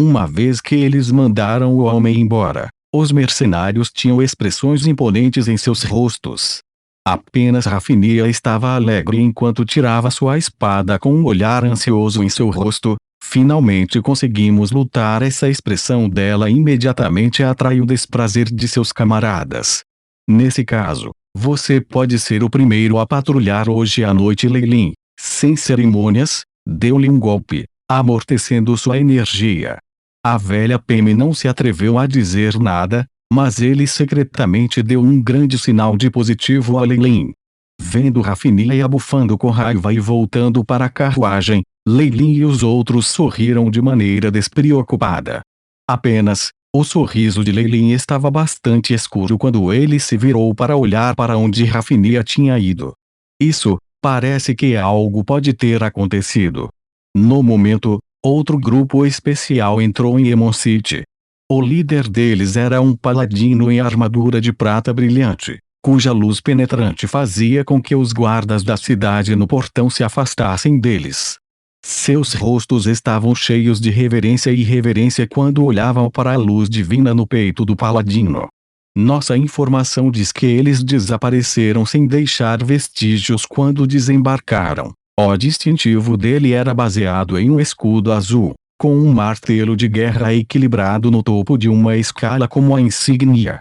Uma vez que eles mandaram o homem embora, os mercenários tinham expressões imponentes em seus rostos. Apenas Rafinia estava alegre enquanto tirava sua espada com um olhar ansioso em seu rosto. Finalmente conseguimos lutar. Essa expressão dela imediatamente atraiu o desprazer de seus camaradas. Nesse caso, você pode ser o primeiro a patrulhar hoje à noite. Lei Lin, sem cerimônias, deu-lhe um golpe, amortecendo sua energia. A velha Peme não se atreveu a dizer nada, mas ele secretamente deu um grande sinal de positivo a Lei Lin. Vendo Rafinia bufando com raiva e voltando para a carruagem, Lei Lin e os outros sorriram de maneira despreocupada. Apenas, o sorriso de Lei Lin estava bastante escuro quando ele se virou para olhar para onde Rafinia tinha ido. Isso, parece que algo pode ter acontecido. No momento, outro grupo especial entrou em Emon City. O líder deles era um paladino em armadura de prata brilhante, cuja luz penetrante fazia com que os guardas da cidade no portão se afastassem deles. Seus rostos estavam cheios de reverência e irreverência quando olhavam para a luz divina no peito do paladino. Nossa informação diz que eles desapareceram sem deixar vestígios quando desembarcaram. O distintivo dele era baseado em um escudo azul, com um martelo de guerra equilibrado no topo de uma escala como a insígnia.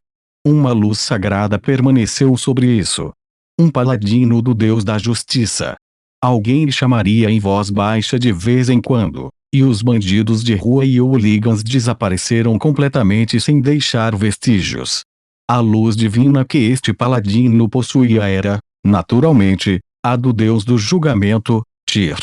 Uma luz sagrada permaneceu sobre isso. Um paladino do Deus da Justiça. Alguém lhe chamaria em voz baixa de vez em quando, e os bandidos de rua e hooligans desapareceram completamente sem deixar vestígios. A luz divina que este paladino possuía era, naturalmente, a do Deus do julgamento, Tyr.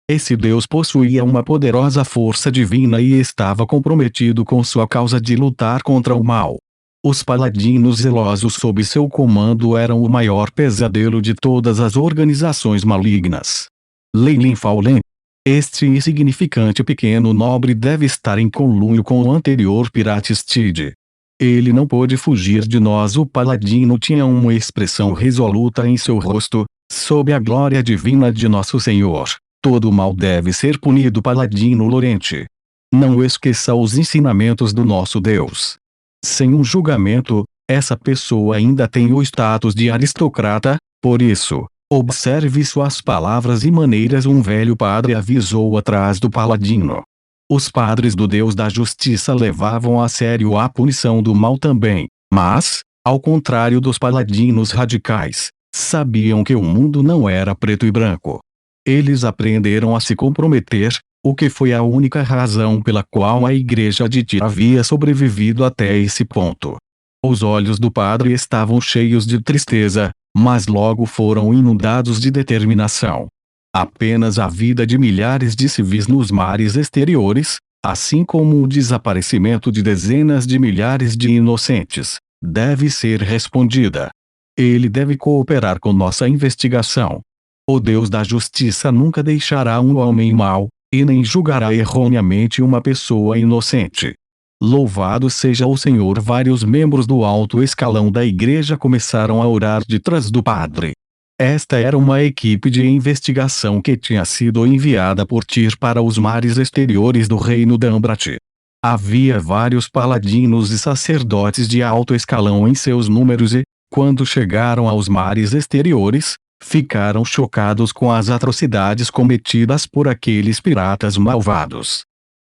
Esse Deus possuía uma poderosa força divina e estava comprometido com sua causa de lutar contra o mal. Os paladinos zelosos sob seu comando eram o maior pesadelo de todas as organizações malignas. Lei Lin Faulen. Este insignificante pequeno nobre deve estar em conluio com o anterior pirata Steed. Ele não pôde fugir de nós. O paladino tinha uma expressão resoluta em seu rosto. Sob a glória divina de nosso Senhor, todo mal deve ser punido. Paladino Lorente. Não esqueça os ensinamentos do nosso Deus. Sem um julgamento, essa pessoa ainda tem o status de aristocrata, por isso, observe suas palavras e maneiras. Um velho padre avisou atrás do paladino. Os padres do Deus da Justiça levavam a sério a punição do mal também, mas, ao contrário dos paladinos radicais, sabiam que o mundo não era preto e branco. Eles aprenderam a se comprometer, o que foi a única razão pela qual a igreja de Tyr havia sobrevivido até esse ponto. Os olhos do padre estavam cheios de tristeza, mas logo foram inundados de determinação. Apenas a vida de milhares de civis nos mares exteriores, assim como o desaparecimento de dezenas de milhares de inocentes, deve ser respondida. Ele deve cooperar com nossa investigação. O Deus da Justiça nunca deixará um homem mau, e nem julgará erroneamente uma pessoa inocente. Louvado seja o Senhor! Vários membros do alto escalão da igreja começaram a orar detrás do padre. Esta era uma equipe de investigação que tinha sido enviada por Tyr para os mares exteriores do reino Dambrat. Havia vários paladinos e sacerdotes de alto escalão em seus números e, quando chegaram aos mares exteriores, ficaram chocados com as atrocidades cometidas por aqueles piratas malvados.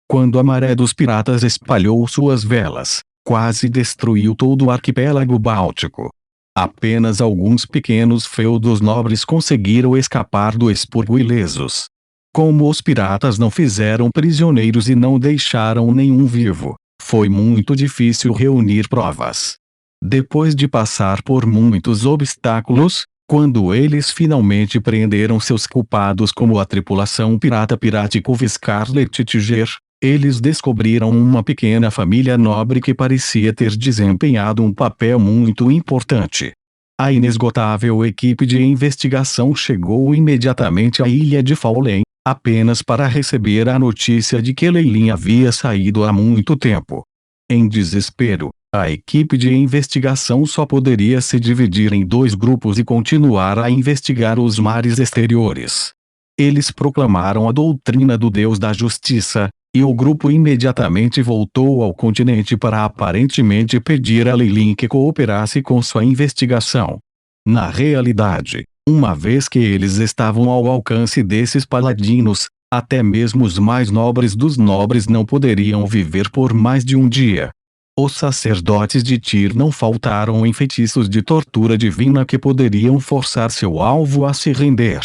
Quando a maré dos piratas espalhou suas velas, quase destruiu todo o arquipélago báltico. Apenas alguns pequenos feudos nobres conseguiram escapar do expurgo ilesos. Como os piratas não fizeram prisioneiros e não deixaram nenhum vivo, foi muito difícil reunir provas. Depois de passar por muitos obstáculos, quando eles finalmente prenderam seus culpados como a tripulação Piratico Scarlet Tiger, eles descobriram uma pequena família nobre que parecia ter desempenhado um papel muito importante. A inesgotável equipe de investigação chegou imediatamente à ilha de Faulen, apenas para receber a notícia de que Lei Lin havia saído há muito tempo. Em desespero, a equipe de investigação só poderia se dividir em dois grupos e continuar a investigar os mares exteriores. Eles proclamaram a doutrina do Deus da Justiça, e o grupo imediatamente voltou ao continente para aparentemente pedir a Leilin que cooperasse com sua investigação. Na realidade, uma vez que eles estavam ao alcance desses paladinos, até mesmo os mais nobres dos nobres não poderiam viver por mais de um dia. Os sacerdotes de Tyr não faltaram em feitiços de tortura divina que poderiam forçar seu alvo a se render.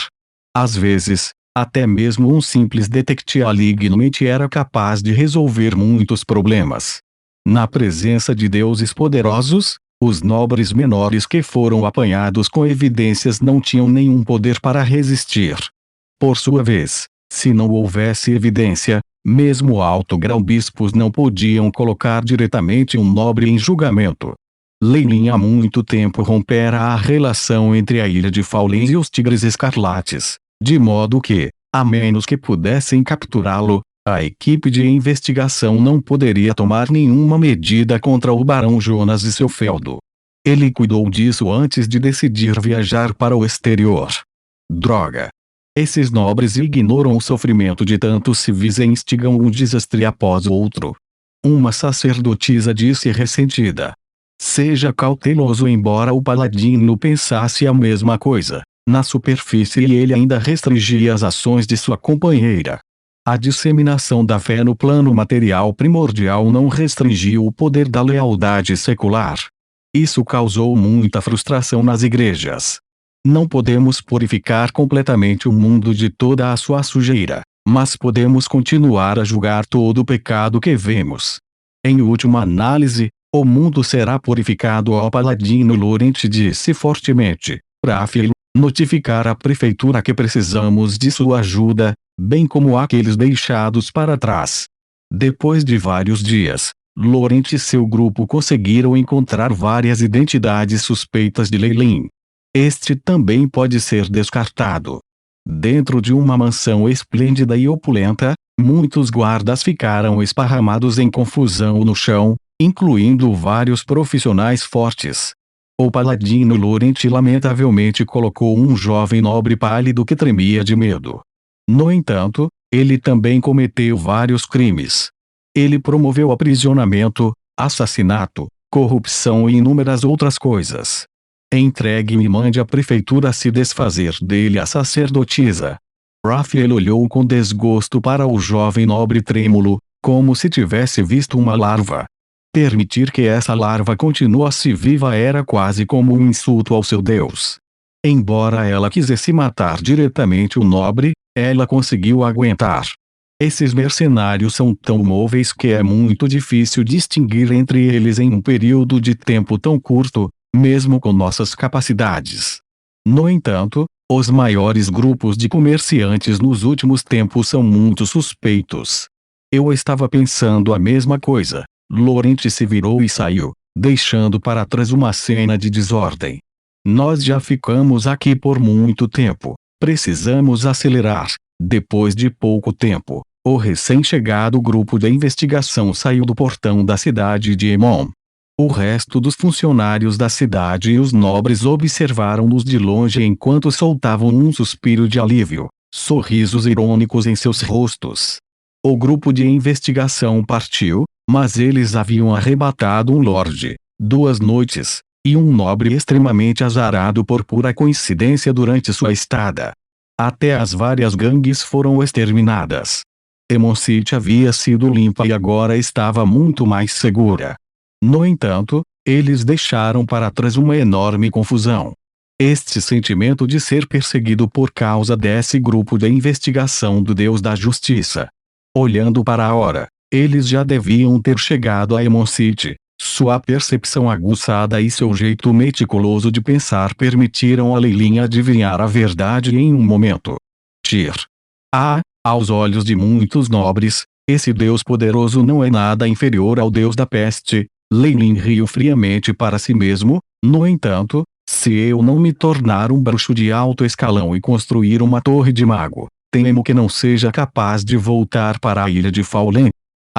Às vezes, até mesmo um simples detective alignment era capaz de resolver muitos problemas. Na presença de deuses poderosos, os nobres menores que foram apanhados com evidências não tinham nenhum poder para resistir. Por sua vez, se não houvesse evidência, mesmo alto grão-bispos não podiam colocar diretamente um nobre em julgamento. Leilin há muito tempo rompera a relação entre a ilha de Fallen e os Tigres Escarlates, de modo que, a menos que pudessem capturá-lo, a equipe de investigação não poderia tomar nenhuma medida contra o Barão Jonas e seu feudo. Ele cuidou disso antes de decidir viajar para o exterior. Droga! Esses nobres ignoram o sofrimento de tantos civis e instigam um desastre após o outro. Uma sacerdotisa disse ressentida. Seja cauteloso. Embora o paladino pensasse a mesma coisa, na superfície ele ainda restringia as ações de sua companheira. A disseminação da fé no plano material primordial não restringiu o poder da lealdade secular. Isso causou muita frustração nas igrejas. Não podemos purificar completamente o mundo de toda a sua sujeira, mas podemos continuar a julgar todo o pecado que vemos. Em última análise, o mundo será purificado. O paladino Laurent disse fortemente. Raphael, notificar à prefeitura que precisamos de sua ajuda, bem como aqueles deixados para trás. Depois de vários dias, Laurent e seu grupo conseguiram encontrar várias identidades suspeitas de Leilin. Este também pode ser descartado. Dentro de uma mansão esplêndida e opulenta, muitos guardas ficaram esparramados em confusão no chão, incluindo vários profissionais fortes. O paladino Laurent lamentavelmente colocou um jovem nobre pálido que tremia de medo. No entanto, ele também cometeu vários crimes. Ele promoveu aprisionamento, assassinato, corrupção e inúmeras outras coisas. Entregue-me e mande a prefeitura se desfazer dele. A sacerdotisa. Raphael olhou com desgosto para o jovem nobre trêmulo, como se tivesse visto uma larva. Permitir que essa larva continuasse viva era quase como um insulto ao seu Deus. Embora ela quisesse matar diretamente o nobre, ela conseguiu aguentar. Esses mercenários são tão móveis que é muito difícil distinguir entre eles em um período de tempo tão curto, mesmo com nossas capacidades. No entanto, os maiores grupos de comerciantes nos últimos tempos são muito suspeitos. Eu estava pensando a mesma coisa. Laurent se virou e saiu, deixando para trás uma cena de desordem. Nós já ficamos aqui por muito tempo. Precisamos acelerar. Depois de pouco tempo, o recém-chegado grupo de investigação saiu do portão da cidade de Emon. O resto dos funcionários da cidade e os nobres observaram-nos de longe enquanto soltavam um suspiro de alívio, sorrisos irônicos em seus rostos. O grupo de investigação partiu, mas eles haviam arrebatado um lorde, 2 noites, e um nobre extremamente azarado por pura coincidência durante sua estada. Até as várias gangues foram exterminadas. Emon City havia sido limpa e agora estava muito mais segura. No entanto, eles deixaram para trás uma enorme confusão. Este sentimento de ser perseguido por causa desse grupo de investigação do Deus da Justiça. Olhando para a hora, eles já deviam ter chegado a Emon City. Sua percepção aguçada e seu jeito meticuloso de pensar permitiram a Leilin adivinhar a verdade em um momento. Tyr. Aos olhos de muitos nobres, esse Deus poderoso não é nada inferior ao Deus da peste. Leilin riu friamente para si mesmo. No entanto, se eu não me tornar um bruxo de alto escalão e construir uma torre de mago, temo que não seja capaz de voltar para a ilha de Fallen.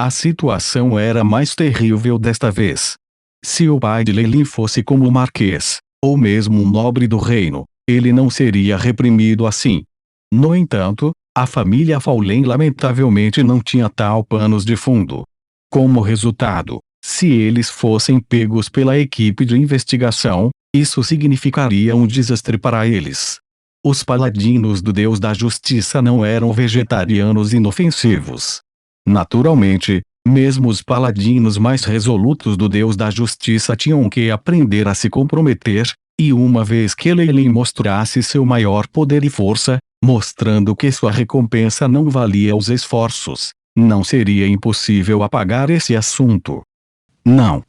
A situação era mais terrível desta vez. Se o pai de Leilin fosse como o marquês, ou mesmo um nobre do reino, ele não seria reprimido assim. No entanto, A família Faulen lamentavelmente não tinha tal panos de fundo. Como resultado, se eles fossem pegos pela equipe de investigação, isso significaria um desastre para eles. Os paladinos do Deus da Justiça não eram vegetarianos inofensivos. Naturalmente, mesmo os paladinos mais resolutos do Deus da Justiça tinham que aprender a se comprometer, e uma vez que Leyline mostrasse seu maior poder e força, mostrando que sua recompensa não valia os esforços, não seria impossível apagar esse assunto. Não.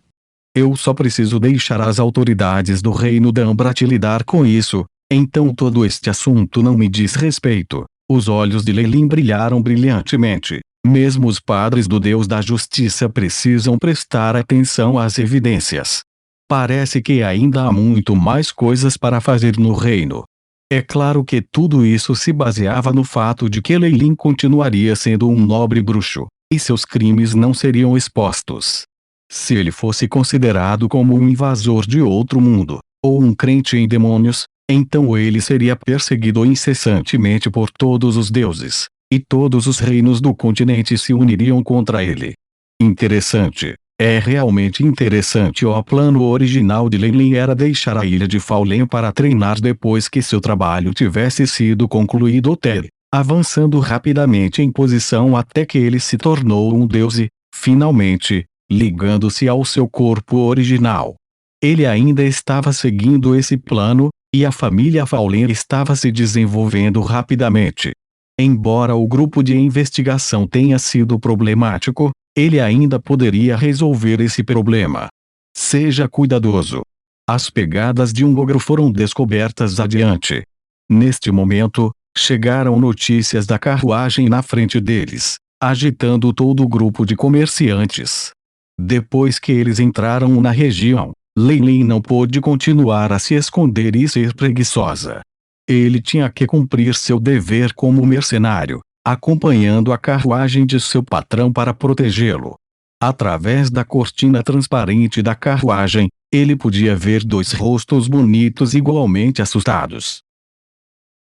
Eu só preciso deixar as autoridades do reino da Ambrat lidar com isso, então todo este assunto não me diz respeito. Os olhos de Leyline brilharam brilhantemente. Mesmo os padres do Deus da Justiça precisam prestar atenção às evidências. Parece que ainda há muito mais coisas para fazer no reino. É claro que tudo isso se baseava no fato de que Leyline continuaria sendo um nobre bruxo, e seus crimes não seriam expostos. Se ele fosse considerado como um invasor de outro mundo, ou um crente em demônios, então ele seria perseguido incessantemente por todos os deuses, e todos os reinos do continente se uniriam contra ele. Interessante. É realmente interessante. O plano original de Leyline era deixar a ilha de Faulen para treinar depois que seu trabalho tivesse sido concluído avançando rapidamente em posição até que ele se tornou um deus e, finalmente, ligando-se ao seu corpo original. Ele ainda estava seguindo esse plano, e a família Faulen estava se desenvolvendo rapidamente. Embora o grupo de investigação tenha sido problemático, ele ainda poderia resolver esse problema. Seja cuidadoso. As pegadas de um ogro foram descobertas adiante. Neste momento, chegaram notícias da carruagem na frente deles, agitando todo o grupo de comerciantes. Depois que eles entraram na região, Leyline não pôde continuar a se esconder e ser preguiçosa. Ele tinha que cumprir seu dever como mercenário, acompanhando a carruagem de seu patrão para protegê-lo. Através da cortina transparente da carruagem, ele podia ver dois rostos bonitos igualmente assustados.